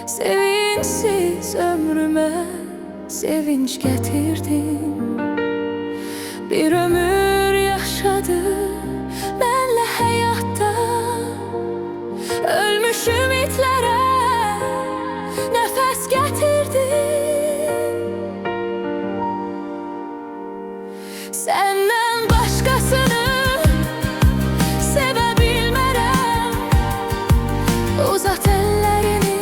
Sevinçsiz ömrüme sevinç getirdin. Bir ömür yaşadım benle hayatta, ölmüş ümitlere nefes getirdin. Senden başkasını sevebilmerem. Uzat ellerini,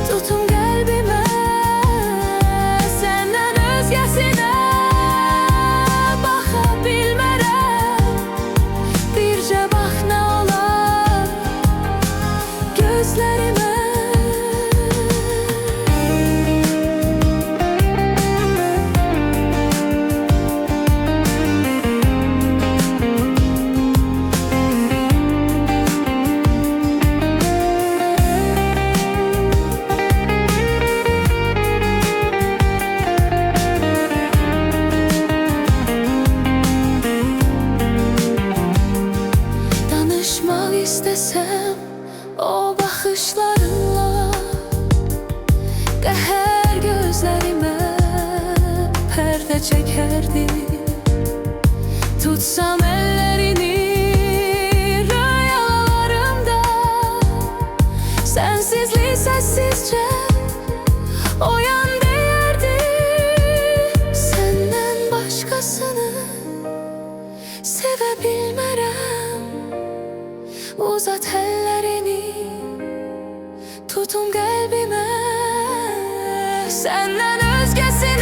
tutun kalbime. Senden özgesine bakabilmerem. Birce bak ne olar gözlerime. Danışmak istesem o bakışlarınla, qəhər gözlerime perde çekerdi. Tutsam ellerini rüyalarımda, sensizliği sessizce o yan değerdi. Senden başkasını sevebilmerem. Uzat ellerini, tutun kalbime. Senden özgesi